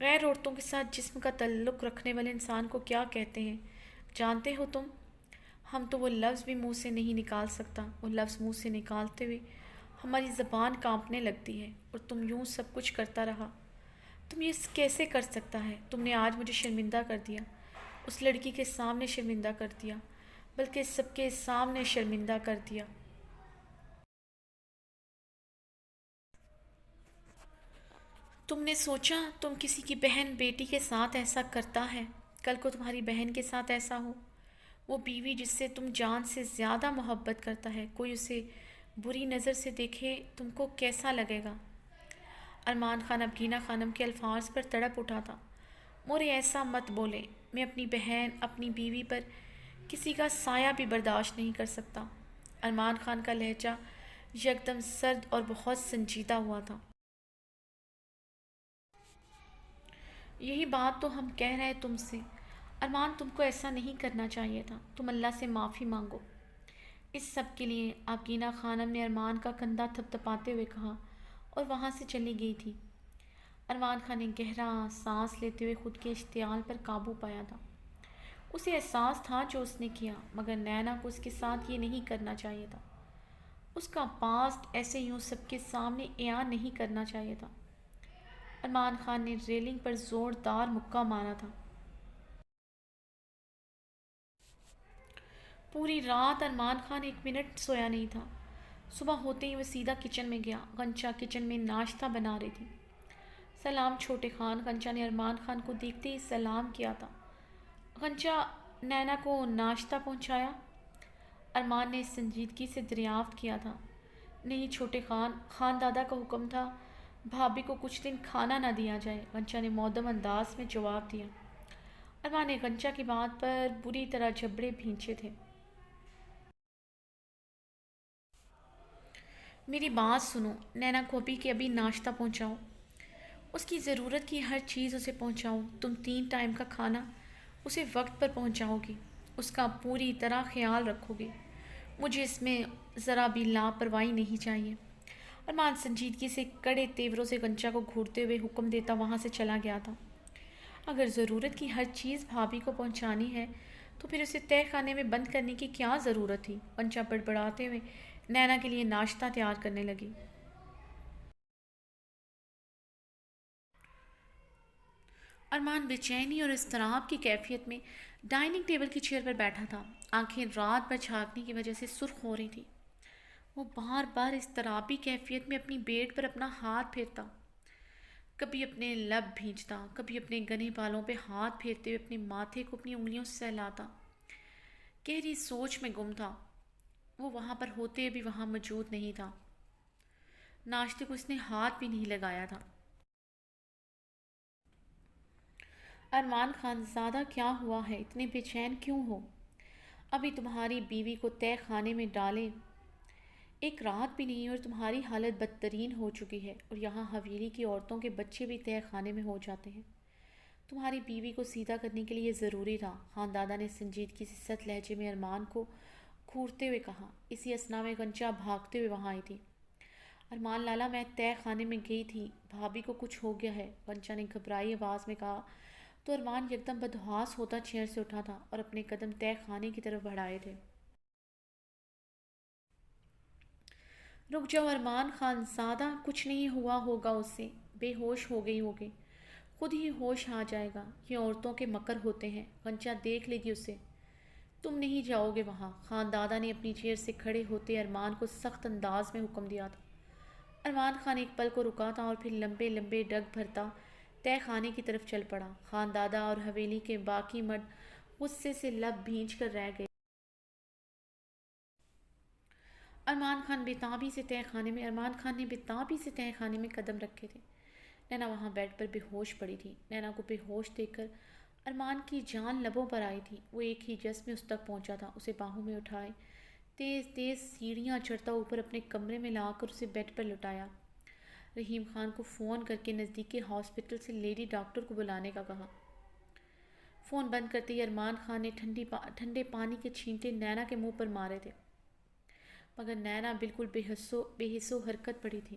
غیر عورتوں کے ساتھ جسم کا تعلق رکھنے والے انسان کو کیا کہتے ہیں جانتے ہو تم؟ ہم تو وہ لفظ بھی منہ سے نہیں نکال سکتا، وہ لفظ منہ سے نکالتے ہوئے ہماری زبان کانپنے لگتی ہے، اور تم یوں سب کچھ کرتا رہا۔ تم یہ کیسے کر سکتا ہے؟ تم نے آج مجھے شرمندہ کر دیا، اس لڑکی کے سامنے شرمندہ کر دیا، بلکہ سب کے سامنے شرمندہ کر دیا۔ تم نے سوچا تم کسی کی بہن بیٹی کے ساتھ ایسا کرتا ہے، کل کو تمہاری بہن کے ساتھ ایسا ہو؟ وہ بیوی جس سے تم جان سے زیادہ محبت کرتا ہے، کوئی اسے بری نظر سے دیکھے تم کو کیسا لگے گا؟ ارمان خان اب گینا خانم کے الفاظ پر تڑپ اٹھا تھا۔ مورے ایسا مت بولے، میں اپنی بہن، اپنی بیوی پر کسی کا سایہ بھی برداشت نہیں کر سکتا۔ ارمان خان کا لہجہ یکدم سرد اور بہت سنجیدہ ہوا تھا۔ یہی بات تو ہم کہہ رہے تم سے، ارمان تم کو ایسا نہیں کرنا چاہیے تھا، تم اللہ سے معافی مانگو۔ اس سب کے لیے آبگینہ خانم نے ارمان کا کندھا تھپتھپاتے ہوئے کہا، اور وہاں سے چلی گئی تھی۔ ارمان خان نے گہرا سانس لیتے ہوئے خود کے اشتعال پر قابو پایا تھا۔ اسے احساس تھا جو اس نے کیا، مگر نینا کو اس کے ساتھ یہ نہیں کرنا چاہیے تھا۔ اس کا پاسٹ ایسے یوں سب کے سامنے عیاں نہیں کرنا چاہیے تھا۔ ارمان خان نے ریلنگ پر زوردار مکہ مارا تھا۔ پوری رات ارمان خان ایک منٹ سویا نہیں تھا۔ صبح ہوتے ہی وہ سیدھا کچن میں گیا۔ غنچہ کچن میں ناشتہ بنا رہی تھی۔ سلام چھوٹے خان، غنچہ نے ارمان خان کو دیکھتے ہی سلام کیا تھا۔ غنچہ، نینا کو ناشتہ پہنچایا؟ ارمان نے سنجیدگی سے دریافت کیا تھا۔ نہیں چھوٹے خان، خان دادا کا حکم تھا بھابھی کو کچھ دن کھانا نہ دیا جائے، غنچہ نے مودب انداز میں جواب دیا۔ ارمان نے غنچہ کی بات پر بری طرح جھبڑے بھینچے تھے۔ میری بات سنو، نینا کو ابھی کے ابھی ناشتہ پہنچاؤ، اس کی ضرورت کی ہر چیز اسے پہنچاؤ۔ تم 3 ٹائم کا کھانا اسے وقت پر پہنچاؤ گی، اس کا پوری طرح خیال رکھو گی۔ مجھے اس میں ذرا بھی لاپرواہی نہیں چاہیے۔ ارمان سنجیدگی سے کڑے تیوروں سے غنچہ کو گھورتے ہوئے حکم دیتا وہاں سے چلا گیا تھا۔ اگر ضرورت کی ہر چیز بھابھی کو پہنچانی ہے تو پھر اسے تہہ خانے میں بند کرنے کی کیا ضرورت تھی؟ غنچہ بڑبڑاتے ہوئے نینا کے لیے ناشتہ تیار کرنے لگی۔ ارمان بے چینی اور اضطراب کی کیفیت میں ڈائننگ ٹیبل کی چیئر پر بیٹھا تھا۔ آنکھیں رات بھر جھانکنے کی وجہ سے سرخ ہو رہی تھی۔ وہ بار بار اضطرابی کیفیت میں اپنی بیڈ پر اپنا ہاتھ پھیرتا، کبھی اپنے لب بھینچتا، کبھی اپنے گنے بالوں پہ ہاتھ پھیرتے ہوئے اپنے ماتھے کو اپنی انگلیوں سے سہلاتا۔ گہری سوچ میں گم تھا۔ وہ وہاں پر ہوتے بھی وہاں موجود نہیں تھا۔ ناشتے کو اس نے ہاتھ بھی نہیں لگایا تھا۔ ارمان خان زادہ کیا ہوا ہے؟ اتنے بے چین کیوں ہو؟ ابھی تمہاری بیوی کو تہہ خانے میں ڈالے 1 رات بھی نہیں اور تمہاری حالت بدترین ہو چکی ہے، اور یہاں حویلی کی عورتوں کے بچے بھی تہہ خانے میں ہو جاتے ہیں۔ تمہاری بیوی کو سیدھا کرنے کے لیے یہ ضروری تھا، خان دادا نے سنجیدگی سے سخت لہجے میں ارمان کو گھورتے ہوئے کہا۔ اسی اثنا میں غنچہ بھاگتے ہوئے وہاں آئی تھی۔ ارمان لالا، میں تہہ خانے میں گئی تھی، بھابھی کو کچھ ہو گیا ہے، غنچہ نے گھبرائی آواز میں کہا تو ارمان یکدم بدحواس ہوتا چیئر سے اٹھا تھا اور اپنے قدم تہہ خانے کی طرف بڑھائے تھے۔ رک جاؤ ارمان خان زادہ، کچھ نہیں ہوا ہوگا اسے، بے ہوش ہو گئی ہوگی، خود ہی ہوش آ جائے گا، یہ عورتوں کے مکر ہوتے ہیں، غنچہ دیکھ لے گی اسے۔ تم نہیں جاؤ گے وہاں، خان دادا نے اپنی چیئر سے کھڑے ہوتے ارمان کو سخت انداز میں حکم دیا تھا۔ ارمان خان ایک پل کو رکا تھا اور پھر لمبے لمبے ڈگ بھرتا تہہ خانے کی طرف چل پڑا۔ خان دادا اور حویلی کے باقی مرد غصے سے لب بھینچ کر رہ گئے۔ ارمان خان نے بے تابی سے تہہ خانے میں قدم رکھے تھے۔ نینا وہاں بیڈ پر بے ہوش پڑی تھی۔ نینا کو بے ہوش دیکھ کر ارمان کی جان لبوں پر آئی تھی۔ وہ ایک ہی جس میں اس تک پہنچا تھا، اسے باہوں میں اٹھائے تیز تیز سیڑھیاں چڑھتا اوپر اپنے کمرے میں لا کر اسے بیڈ پر لٹایا۔ رحیم خان کو فون کر کے نزدیکی ہاسپٹل سے لیڈی ڈاکٹر کو بلانے کا کہا۔ فون بند کرتے ہی ارمان خان نے ٹھنڈے پانی کے چھینٹے نینا کے منہ پر مارے تھے، مگر نینا بالکل بے حس و حرکت پڑی تھی۔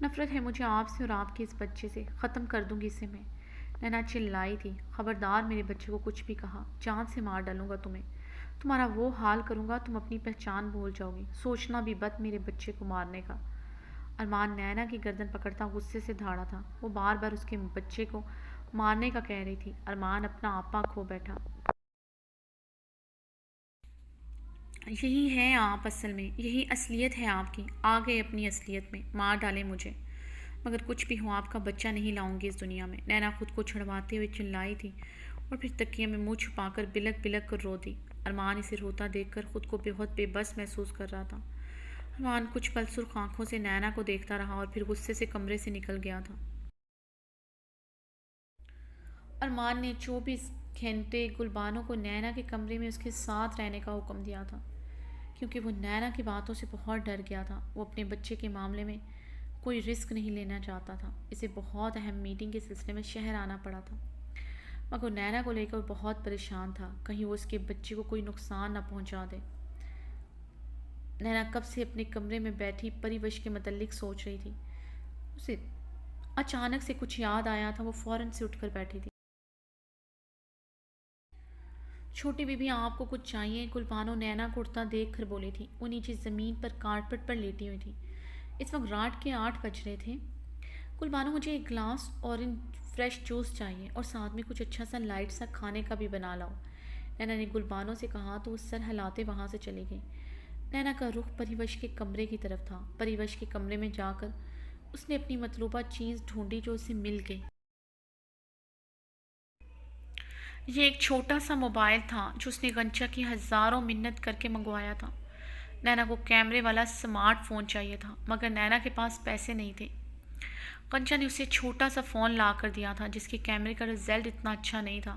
نفرت ہے مجھے آپ سے اور آپ کے اس بچے سے، ختم کر دوں گی اسے میں۔ نینا چلائی تھی، خبردار میرے بچے کو کچھ بھی کہا، جان سے مار ڈالوں گا تمہیں، تمہارا وہ حال کروں گا تم اپنی پہچان بھول جاؤ گی، سوچنا بھی بت میرے بچے کو مارنے کا۔ ارمان نینا کی گردن پکڑتا غصے سے دھاڑا تھا، وہ بار بار اس کے بچے کو مارنے کا کہہ رہی تھی۔ ارمان اپنا آپا کھو بیٹھا۔ یہی ہے آپ اصل میں، یہی اصلیت ہے آپ کی، آ گئے اپنی اصلیت میں، مار ڈالیں مجھے، مگر کچھ بھی ہو آپ کا بچہ نہیں لاؤں گی اس دنیا میں۔ نینا خود کو چھڑواتے ہوئے چلائی تھی اور پھر تکیے میں منہ چھپا کر بلک بلک کر رو دی۔ ارمان اسے روتا دیکھ کر خود کو بہت بے بس محسوس کر رہا تھا۔ ارمان کچھ پل سرخ آنکھوں سے نینا کو دیکھتا رہا اور پھر غصے سے کمرے سے نکل گیا تھا۔ ارمان نے 24 گھنٹے گلبانو کو نینا کے کمرے میں اس کے ساتھ رہنے کا حکم دیا تھا، کیونکہ وہ نینا کی باتوں سے بہت ڈر گیا تھا۔ وہ اپنے بچے کے معاملے میں کوئی رسک نہیں لینا چاہتا تھا۔ اسے بہت اہم میٹنگ کے سلسلے میں شہر آنا پڑا تھا، مگر نینا کو لے کر بہت پریشان تھا، کہیں وہ اس کے بچے کو کوئی نقصان نہ پہنچا دے۔ نینا کب سے اپنے کمرے میں بیٹھی پریوش کے متعلق سوچ رہی تھی۔ اسے اچانک سے کچھ یاد آیا تھا، وہ فوراً سے اٹھ کر بیٹھی تھی۔ چھوٹی بیوی آپ کو کچھ چاہیے؟ گلبانو نینا کو اٹھتا دیکھ کر بولی تھی۔ وہ نیچے زمین پر کارپٹ پر لیٹی ہوئی تھی۔ اس وقت رات کے 8 بج رہے تھے۔ گلبانو مجھے ایک گلاس اورنج فریش جوس چاہیے اور ساتھ میں کچھ اچھا سا لائٹ سا کھانے کا بھی بنا لاؤ، نینا نے گلبانو سے کہا تو وہ سر ہلاتے وہاں سے چلی گئی۔ نینا کا رخ پریوش کے کمرے کی طرف تھا۔ پریوش کے کمرے میں جا کر اس نے اپنی مطلوبہ چیز ڈھونڈی جو اسے مل گئی۔ یہ ایک چھوٹا سا موبائل تھا جو اس نے غنچہ کی ہزاروں منت کر کے منگوایا تھا۔ نینا کو کیمرے والا سمارٹ فون چاہیے تھا، مگر نینا کے پاس پیسے نہیں تھے۔ غنچہ نے اسے چھوٹا سا فون لا کر دیا تھا جس کے کیمرے کا رزلٹ اتنا اچھا نہیں تھا۔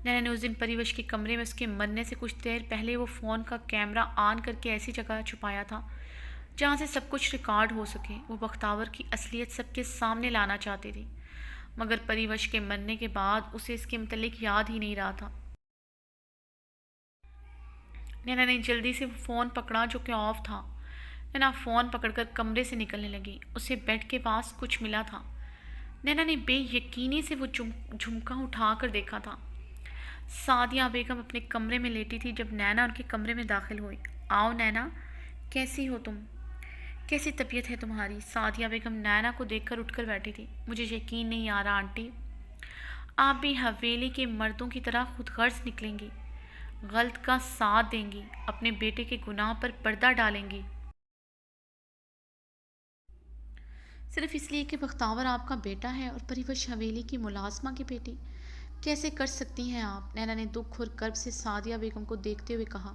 نینا نے اس دن پریوش کے کمرے میں اس کے مرنے سے کچھ دیر پہلے وہ فون کا کیمرہ آن کر کے ایسی جگہ چھپایا تھا جہاں سے سب کچھ ریکارڈ ہو سکے۔ وہ بختاور کی اصلیت سب کے سامنے لانا چاہتی تھی، مگر پریوش کے مرنے کے بعد اسے اس کے متعلق یاد ہی نہیں رہا تھا۔ نینا نے جلدی سے فون پکڑا جو کہ آف تھا۔ نینا فون پکڑ کر کمرے سے نکلنے لگی۔ اسے بیڈ کے پاس کچھ ملا تھا۔ نینا نے بے یقینی سے وہ جھمکا اٹھا کر دیکھا تھا۔ سعدیہ بیگم اپنے کمرے میں لیٹی تھی جب نینا ان کے کمرے میں داخل ہوئی۔ آؤ نینا، کیسی ہو تم؟ کیسی طبیعت ہے تمہاری؟ سعدیہ بیگم نینا کو دیکھ کر اٹھ کر بیٹھی تھی۔ مجھے یقین نہیں آ رہا آنٹی، آپ بھی حویلی کے مردوں کی طرح خود غرض نکلیں گی، غلط کا ساتھ دیں گی، اپنے بیٹے کے گناہ پر پردہ ڈالیں گی، صرف اس لیے کہ بختاور آپ کا بیٹا ہے اور پریوش حویلی کی ملازمہ کی بیٹی۔ کیسے کر سکتی ہیں آپ؟ نینا نے دکھ اور کرب سے سعدیہ بیگم کو دیکھتے ہوئے کہا۔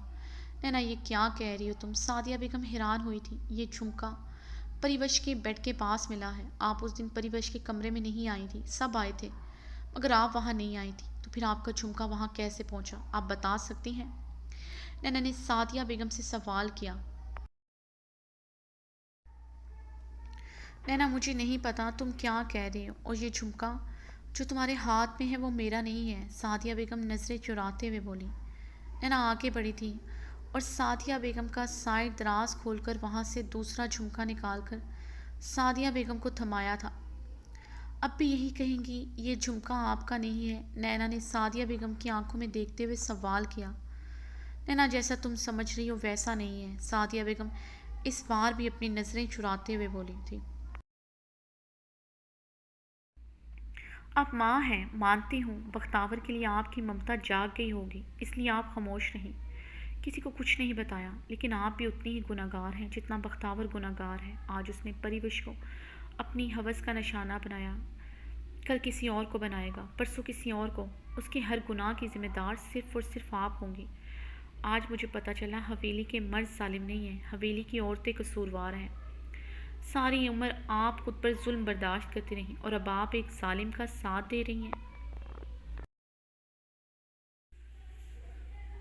نینا یہ کیا کہہ رہی ہو تم؟ سعدیہ بیگم حیران ہوئی تھی۔ یہ جھمکا پریوش کے بیڈ کے پاس ملا ہے۔ آپ اس دن پریوش کے کمرے میں نہیں آئی تھی، سب آئے تھے مگر آپ وہاں نہیں آئی تھی، تو پھر آپ کا جھمکا وہاں کیسے پہنچا؟ آپ بتا سکتی ہیں؟ نینا نے سعدیہ بیگم سے سوال کیا۔ نینا مجھے نہیں پتا تم کیا کہہ رہے ہو، اور یہ جھمکا جو تمہارے ہاتھ میں ہے وہ میرا نہیں ہے، سعدیہ بیگم نظریں چراتے ہوئے بولی۔ نینا آگے بڑھی تھی اور سعدیہ بیگم کا سائڈ دراز کھول کر وہاں سے دوسرا جھمکا نکال کر سعدیہ بیگم کو تھمایا تھا۔ اب بھی یہی کہیں گی یہ جھمکا آپ کا نہیں ہے؟ نینا نے سعدیہ بیگم کی آنکھوں میں دیکھتے ہوئے سوال کیا۔ نینا جیسا تم سمجھ رہی ہو ویسا نہیں ہے، سعدیہ بیگم اس بار بھی اپنی نظریں چراتے ہوئے بولی تھی۔ آپ ماں ہیں، مانتی ہوں، بختاور کے لیے آپ کی ممتا جاگ گئی ہوگی، اس لیے آپ خاموش رہیں، کسی کو کچھ نہیں بتایا، لیکن آپ بھی اتنی ہی گناہگار ہیں جتنا بختاور گناہگار ہے۔ آج اس نے پریوش کو اپنی ہوس کا نشانہ بنایا، کل کسی اور کو بنائے گا، پرسوں کسی اور کو۔ اس کے ہر گناہ کی ذمہ دار صرف اور صرف آپ ہوں گی۔ آج مجھے پتہ چلا حویلی کے مرد ظالم نہیں ہیں، حویلی کی عورتیں قصوروار ہیں۔ ساری عمر آپ خود پر ظلم برداشت کرتی رہیں اور اب آپ ایک ظالم کا ساتھ دے رہی ہیں۔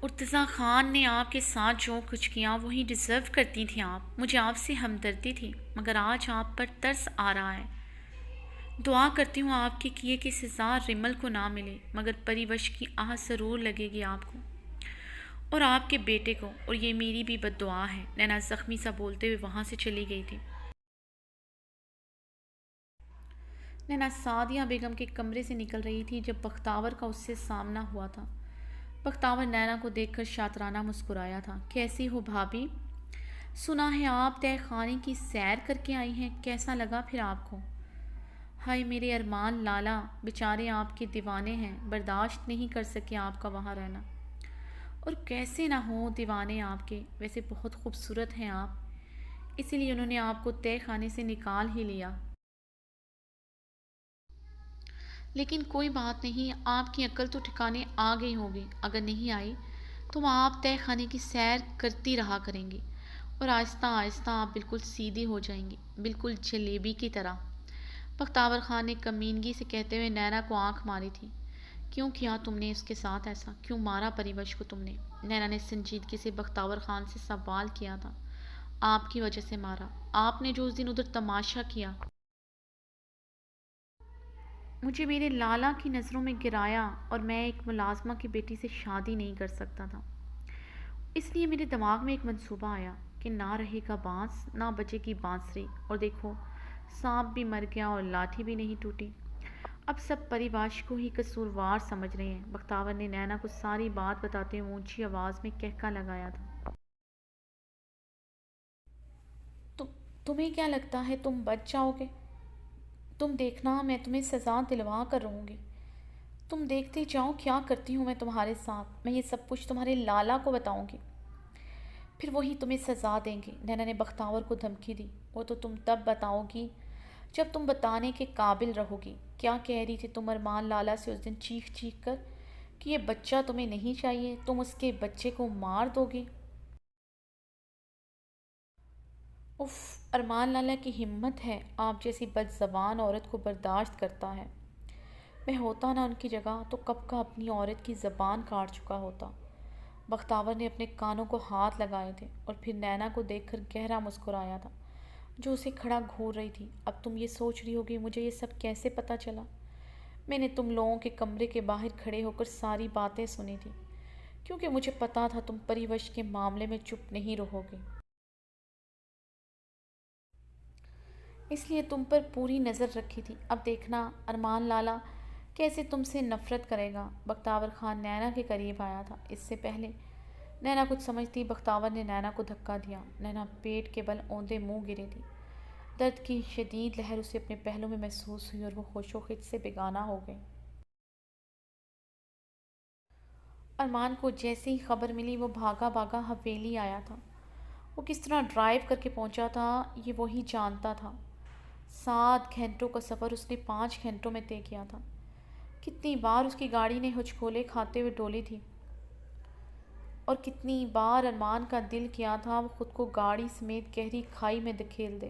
ارتضیٰ خان نے آپ کے ساتھ جو کچھ کیا وہی ڈیزرو کرتی تھیں آپ، مجھے آپ سے ہمدردی تھی، مگر آج آپ پر ترس آ رہا ہے۔ دعا کرتی ہوں آپ کے کیے کی سزا رمل کو نہ ملے، مگر پریوش کی آہ ضرور لگے گی آپ کو اور آپ کے بیٹے کو، اور یہ میری بھی بد دعا ہے۔ نینا زخمی سا بولتے ہوئے وہاں سے چلی گئی تھی۔ نینا سعدیہ بیگم کے کمرے سے نکل رہی تھی جب بختاور کا اس سے سامنا ہوا تھا۔ بختاور نینا کو دیکھ کر شاطرانہ مسکرایا تھا۔ کیسی ہو بھابھی؟ سنا ہے آپ تہ خانے کی سیر کر کے آئی ہیں، کیسا لگا پھر آپ کو؟ ہائے میرے ارمان لالا، بیچارے آپ کے دیوانے ہیں، برداشت نہیں کر سکے آپ کا وہاں رہنا۔ اور کیسے نہ ہوں دیوانے آپ کے، ویسے بہت خوبصورت ہیں آپ، اسی لیے انہوں نے آپ کو تہ خانے سے نکال ہی لیا۔ لیکن کوئی بات نہیں، آپ کی عقل تو ٹھکانے آ گئی ہوگی، اگر نہیں آئی تو آپ تہ خانے کی سیر کرتی رہا کریں گی اور آہستہ آہستہ آپ بالکل سیدھی ہو جائیں گی، بالکل جلیبی کی طرح۔ بختاور خان نے کمینگی سے کہتے ہوئے نینا کو آنکھ ماری تھی۔ کیوں کیا تم نے اس کے ساتھ ایسا؟ کیوں مارا پریوش کو تم نے؟ نینا نے سنجیدگی سے بختاور خان سے سوال کیا تھا۔ آپ کی وجہ سے مارا، آپ نے جو اس دن ادھر تماشا کیا، مجھے میرے لالا کی نظروں میں گرایا اور میں ایک ملازمہ کی بیٹی سے شادی نہیں کر سکتا تھا۔ اس لیے میرے دماغ میں ایک منصوبہ آیا کہ نہ رہے گا بانس نہ بجے گی بانسری، اور دیکھو سانپ بھی مر گیا اور لاٹھی بھی نہیں ٹوٹی۔ اب سب پریباش کو ہی قصوروار سمجھ رہے ہیں۔ بختاور نے نینا کو ساری بات بتاتے ہوئے اونچی آواز میں کہکا لگایا تھا۔ تمہیں کیا لگتا ہے تم بچ جاؤ گے؟ تم دیکھنا میں تمہیں سزا دلوا کر رہوں گی، تم دیکھتے جاؤ کیا کرتی ہوں میں تمہارے ساتھ، میں یہ سب کچھ تمہارے لالا کو بتاؤں گی، پھر وہی تمہیں سزا دیں گے۔ نینا نے بختاور کو دھمکی دی۔ وہ تو تم تب بتاؤ گی جب تم بتانے کے قابل رہو گی۔ کیا کہہ رہی تھی تم ارمان لالا سے اس دن چیخ چیخ کر کہ یہ بچہ تمہیں نہیں چاہیے، تم اس کے بچے کو مار دو گی؟ اف، ارمان لالا کی ہمت ہے آپ جیسی بد زبان عورت کو برداشت کرتا ہے، میں ہوتا نا ان کی جگہ تو کب کا اپنی عورت کی زبان کاٹ چکا ہوتا۔ بختاور نے اپنے کانوں کو ہاتھ لگائے تھے اور پھر نینا کو دیکھ کر گہرا مسکرایا تھا جو اسے کھڑا گھور رہی تھی۔ اب تم یہ سوچ رہی ہوگی مجھے یہ سب کیسے پتہ چلا؟ میں نے تم لوگوں کے کمرے کے باہر کھڑے ہو کر ساری باتیں سنی تھی، کیونکہ مجھے پتا تھا تم پریوش کے معاملے میں چپ نہیں رہو گے، اس لیے تم پر پوری نظر رکھی تھی۔ اب دیکھنا ارمان لالا کیسے تم سے نفرت کرے گا۔ بختاور خان نینا کے قریب آیا تھا۔ اس سے پہلے نینا کچھ سمجھتی بختاور نے نینا کو دھکا دیا۔ نینا پیٹ کے بل اوندے منہ گری تھی۔ درد کی شدید لہر اسے اپنے پہلو میں محسوس ہوئی اور وہ ہوش و خرد سے بیگانہ ہو گئی۔ ارمان کو جیسے ہی خبر ملی وہ بھاگا بھاگا حویلی آیا تھا۔ وہ کس طرح ڈرائیو کر کے پہنچا تھا یہ وہی جانتا تھا۔ 7 گھنٹوں کا سفر اس نے 5 گھنٹوں میں طے کیا تھا۔ کتنی بار اس کی گاڑی نے ہچکولے کھاتے ہوئے ڈولی تھی اور کتنی بار ارمان کا دل کیا تھا وہ خود کو گاڑی سمیت گہری کھائی میں دھکیل دے۔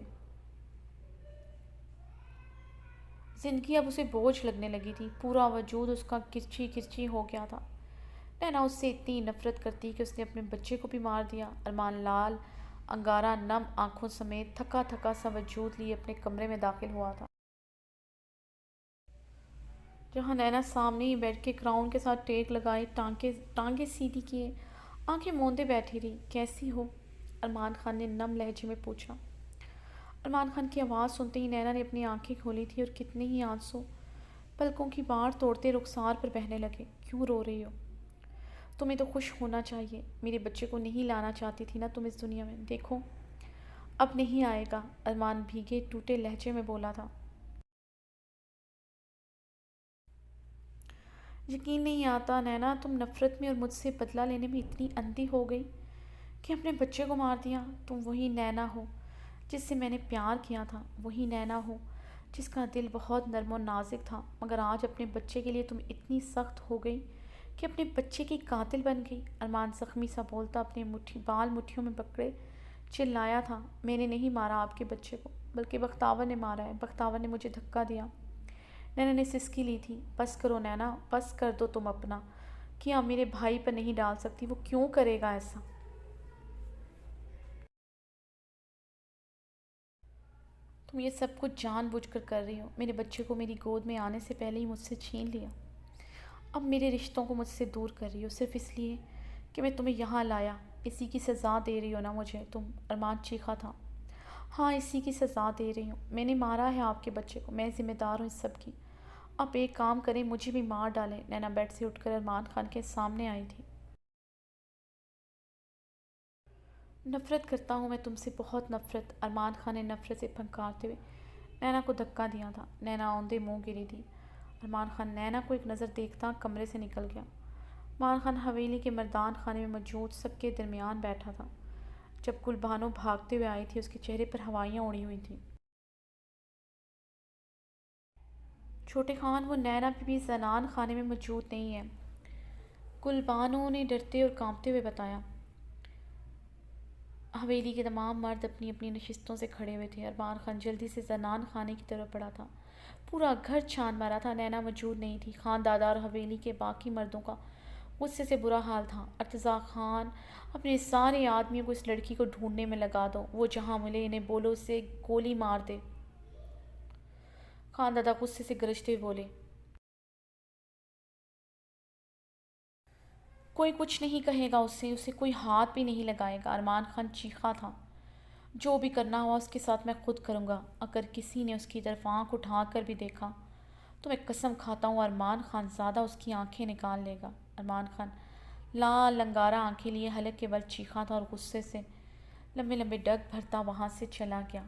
زندگی اب اسے بوجھ لگنے لگی تھی، پورا وجود اس کا کرچی کرچی ہو گیا تھا۔ نینا اس سے اتنی نفرت کرتی کہ اس نے اپنے بچے کو بھی مار دیا۔ ارمان لال انگارہ نم آنکھوں سمیت تھکا تھکا سا وجود لیے اپنے کمرے میں داخل ہوا تھا، جہاں نینا سامنے ہی بیٹھ کے کراؤن کے ساتھ ٹیک لگائے ٹانگیں سیدھی کیے آنکھیں موندے بیٹھی رہی۔ کیسی ہو؟ ارمان خان نے نم لہجے میں پوچھا۔ ارمان خان کی آواز سنتے ہی نینا نے اپنی آنکھیں کھولی تھی اور کتنے ہی آنسو پلکوں کی باڑ توڑتے رخسار پر بہنے لگے۔ کیوں رو رہی ہو؟ تمہیں تو خوش ہونا چاہیے، میرے بچے کو نہیں لانا چاہتی تھی نا تم اس دنیا میں، دیکھو اب نہیں آئے گا، ارمان بھیگے ٹوٹے لہجے میں بولا تھا۔ یقین نہیں آتا نینا، تم نفرت میں اور مجھ سے بدلہ لینے میں اتنی اندھی ہو گئی کہ اپنے بچے کو مار دیا۔ تم وہی نینا ہو جس سے میں نے پیار کیا تھا، وہی نینا ہو جس کا دل بہت نرم و نازک تھا، مگر آج اپنے بچے کے لیے تم اتنی سخت ہو گئی کہ اپنے بچے کی قاتل بن گئی۔ ارمان زخمی سا بولتا اپنے بال مٹھیوں میں پکڑے چلایا تھا۔ میں نے نہیں مارا آپ کے بچے کو، بلکہ بختاور نے مارا ہے، بختاور نے مجھے دھکا دیا۔ نینا نے سسکی لی تھی۔ بس کرو نینا، بس کر دو، تم اپنا کیا میرے بھائی پر نہیں ڈال سکتی، وہ کیوں کرے گا ایسا؟ تم یہ سب کچھ جان بوجھ کر کر رہی ہو، میرے بچے کو میری گود میں آنے سے پہلے ہی مجھ سے چھین لیا، اب میرے رشتوں کو مجھ سے دور کر رہی ہو صرف اس لیے کہ میں تمہیں یہاں لایا، اسی کی سزا دے رہی ہو نا مجھے تم؟ ارمان چیخا تھا۔ ہاں اسی کی سزا دے رہی ہوں، میں نے مارا ہے آپ کے بچے کو، میں ذمہ دار ہوں اس سب کی۔ آپ ایک کام کریں، مجھے بھی مار ڈالیں۔ نینا بیڈ سے اٹھ کر ارمان خان کے سامنے آئی تھی۔ نفرت کرتا ہوں میں تم سے، بہت نفرت۔ ارمان خان نے نفرت سے پھنکارتے ہوئے نینا کو دھکا دیا تھا۔ نینا اوندے منہ گری تھی۔ ارمان خان نینا کو ایک نظر دیکھتا کمرے سے نکل گیا۔ ارمان خان حویلی کے مردان خانے میں موجود سب کے درمیان بیٹھا تھا۔ جب گل بانو بھاگتے ہوئے آئی تھی، اس کے چہرے پر ہوائیاں اڑی ہوئی تھیں۔ چھوٹے خان، وہ نینا بھی زنان خانے میں موجود نہیں ہے، گل بانو نے ڈرتے اور کانپتے ہوئے بتایا۔ حویلی کے تمام مرد اپنی اپنی نشستوں سے کھڑے ہوئے تھے۔ ارمان خان جلدی سے زنان خانے کی طرف بڑھا تھا۔ پورا گھر چھان مارا تھا، نینا موجود نہیں تھی۔ خاندادہ اور حویلی کے باقی مردوں کا غصے سے برا حال تھا۔ ارتضیٰ خان، اپنے سارے آدمیوں کو اس لڑکی کو ڈھونڈنے میں لگا دو، وہ جہاں ملے انہیں بولو اسے گولی مار دے۔ خاندادہ غصے سے گرجتے ہوئے بولے۔ کوئی کچھ نہیں کہے گا اسے کوئی ہاتھ بھی نہیں لگائے گا۔ ارمان خان چیخا تھا۔ جو بھی کرنا ہوا اس کے ساتھ میں خود کروں گا۔ اگر کسی نے اس کی طرف آنکھ اٹھا کر بھی دیکھا تو میں قسم کھاتا ہوں ارمان خان زادہ اس کی آنکھیں نکال لے گا۔ ارمان خان لال لنگارہ آنکھیں لیے حلق کے بل چیخا تھا اور غصے سے لمبے لمبے ڈگ بھرتا وہاں سے چلا گیا۔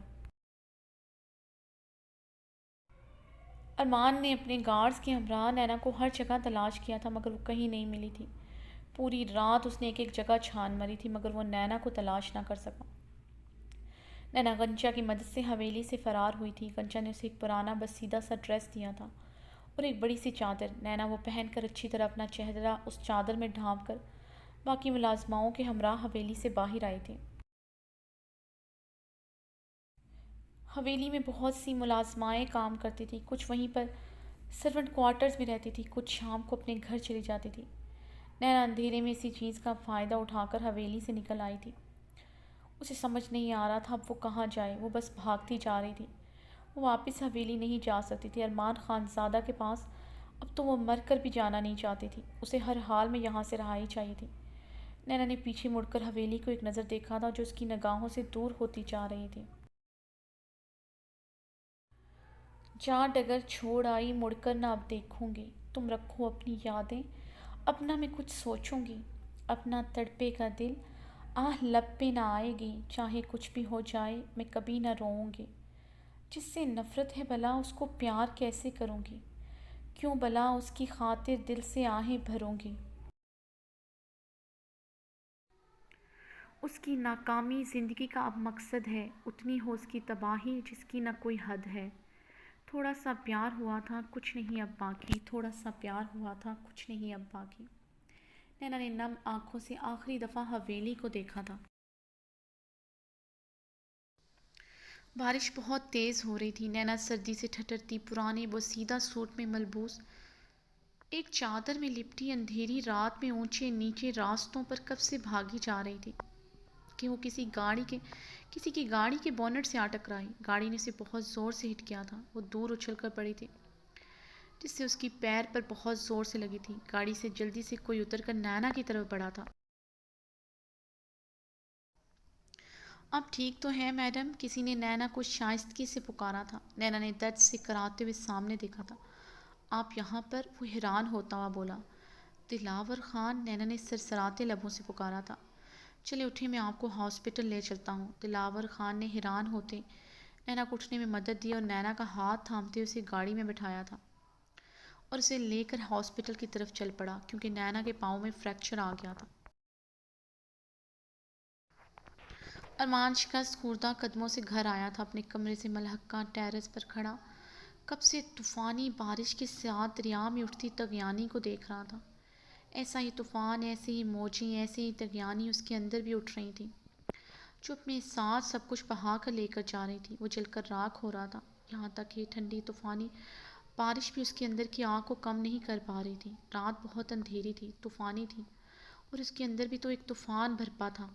ارمان نے اپنے گارڈز کے ہمراہ نینا کو ہر جگہ تلاش کیا تھا، مگر وہ کہیں نہیں ملی تھی۔ پوری رات اس نے ایک ایک جگہ چھان ماری تھی، مگر وہ نینا کو تلاش نہ کر سکا۔ نینا غنچہ کی مدد سے حویلی سے فرار ہوئی تھی۔ غنچہ نے اسے ایک پرانا بس سیدھا سا ڈریس دیا تھا اور ایک بڑی سی چادر۔ نینا وہ پہن کر اچھی طرح اپنا چہرہ اس چادر میں ڈھانپ کر باقی ملازماؤں کے ہمراہ حویلی سے باہر آئی تھی۔ حویلی میں بہت سی ملازمائیں کام کرتی تھیں، کچھ وہیں پر سرونٹ کوارٹرز میں رہتی تھی، کچھ شام کو اپنے گھر چلی جاتی تھی۔ نینا اندھیرے میں اسی چیز کا فائدہ اٹھا کر حویلی سے نکل آئی تھی۔ اسے سمجھ نہیں آ رہا تھا اب وہ کہاں جائے، وہ بس بھاگتی جا رہی تھی۔ وہ واپس حویلی نہیں جا سکتی تھی۔ ارمان خان زادہ کے پاس اب تو وہ مر کر بھی جانا نہیں چاہتی تھی، اسے ہر حال میں یہاں سے رہائی چاہیے تھی۔ نینا نے پیچھے مڑ کر حویلی کو ایک نظر دیکھا تھا جو اس کی نگاہوں سے دور ہوتی جا رہی تھی۔ جہاں ڈگر چھوڑ آئی مڑ کر نہ اب دیکھوں گی، تم رکھو اپنی یادیں، اپنا میں کچھ سوچوں گی، اپنا تڑپے کا دل آہ لب پہ نہ آئے گی، چاہے کچھ بھی ہو جائے میں کبھی نہ روؤں گی۔ جس سے نفرت ہے بھلا اس کو پیار کیسے کروں گی، کیوں بھلا اس کی خاطر دل سے آہیں بھروں گی۔ اس کی ناکامی زندگی کا اب مقصد ہے، اتنی ہو اس کی تباہی جس کی نہ کوئی حد ہے۔ تھوڑا سا پیار ہوا تھا کچھ نہیں اب باقی، تھوڑا سا پیار ہوا تھا کچھ نہیں اب باقی۔ نینا نے نم آنکھوں سے آخری دفعہ حویلی کو دیکھا تھا۔ بارش بہت تیز ہو رہی تھی۔ نینا سردی سے ٹھٹرتی پرانے بوسیدہ سوٹ میں ملبوس ایک چادر میں لپٹی اندھیری رات میں اونچے نیچے راستوں پر کب سے بھاگی جا رہی تھی کہ وہ کسی کی گاڑی کے بونٹ سے آ ٹکرائی۔ گاڑی نے اسے بہت زور سے ہٹ کیا تھا، وہ دور اچھل کر پڑی تھی جس سے اس کی پیر پر بہت زور سے لگی تھی۔ گاڑی سے جلدی سے کوئی اتر کر نینا کی طرف بڑھا تھا۔ اب ٹھیک تو ہے میڈم، کسی نے نینا کو شائستگی سے پکارا تھا۔ نینا نے درد سے کراتے ہوئے سامنے دیکھا تھا۔ آپ یہاں پر؟ وہ حیران ہوتا ہوا بولا۔ دلاور خان، نینا نے سرسراتے لبوں سے پکارا تھا۔ چلے اٹھیں، میں آپ کو ہاسپٹل لے چلتا ہوں۔ دلاور خان نے حیران ہوتے نینا کو اٹھنے میں مدد دی اور نینا کا ہاتھ تھامتے اسے گاڑی میں بٹھایا تھا اور اسے لے کر ہاسپٹل کی طرف چل پڑا کیونکہ نینا کے پاؤں میں فریکچر آ گیا تھا۔ ارمان شکست خوردہ قدموں سے گھر آیا تھا، اپنے کمرے سے ملحقہ ٹیرس پر کھڑا کب سے طوفانی بارش کے ساتھ دریا میں اٹھتی طغیانی کو دیکھ رہا تھا۔ ایسا ہی طوفان، ایسے ہی موجیں، ایسے ہی طغیانی اس کے اندر بھی اٹھ رہی تھیں جو اپنے ساتھ سب کچھ بہا کر لے کر جا رہی تھی۔ وہ جل کر راکھ ہو رہا تھا، یہاں تک کہ ٹھنڈی طوفانی بارش بھی اس کے اندر کی آگ کو کم نہیں کر پا رہی تھی۔ رات بہت اندھیری تھی، طوفانی تھی اور اس کے اندر بھی تو ایک طوفان بھرپا تھا۔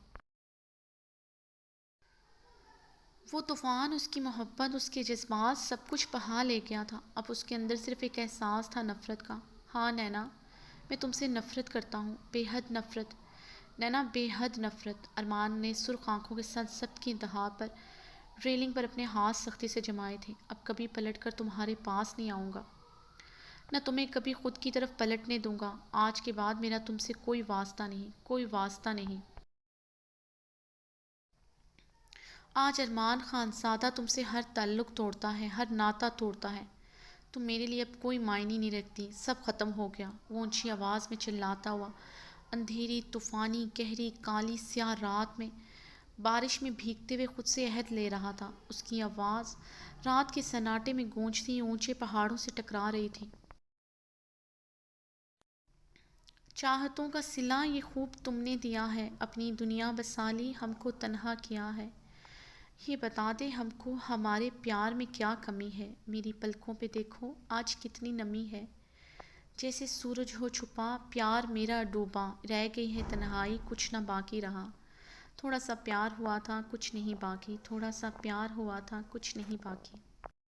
وہ طوفان، اس کی محبت، اس کے جذبات سب کچھ بہا لے گیا تھا۔ اب اس کے اندر صرف ایک احساس تھا، نفرت کا۔ ہاں نینا، میں تم سے نفرت کرتا ہوں، بے حد نفرت۔ نینا، بے حد نفرت۔ ارمان نے سرخ آنکھوں کے ساتھ سب کی انتہا پر ریلنگ پر اپنے ہاتھ سختی سے جمائے تھے۔ اب کبھی پلٹ کر تمہارے پاس نہیں آؤں گا، نہ تمہیں کبھی خود کی طرف پلٹنے دوں گا۔ آج کے بعد میرا تم سے کوئی واسطہ نہیں، کوئی واسطہ نہیں۔ آج ارمان خان زادہ تم سے ہر تعلق توڑتا ہے، ہر ناطہ توڑتا ہے۔ تم میرے لیے اب کوئی معنی نہیں رکھتی، سب ختم ہو گیا۔ وہ اونچی آواز میں چلاتا ہوا اندھیری، طوفانی، گہری، کالی سیاہ رات میں بارش میں بھیگتے ہوئے خود سے عہد لے رہا تھا۔ اس کی آواز رات کے سناٹے میں گونجتی اونچے پہاڑوں سے ٹکرا رہی تھی۔ چاہتوں کا صلہ یہ خوب تم نے دیا ہے، اپنی دنیا بسا لی، ہم کو تنہا کیا ہے۔ یہ بتا دے ہم کو ہمارے پیار میں کیا کمی ہے۔ میری پلکوں پہ دیکھو آج کتنی نمی ہے، جیسے سورج ہو چھپا، پیار میرا ڈوبا، رہ گئی ہے تنہائی، کچھ نہ باقی رہا۔ تھوڑا سا پیار ہوا تھا کچھ نہیں باقی، تھوڑا سا پیار ہوا تھا کچھ نہیں باقی۔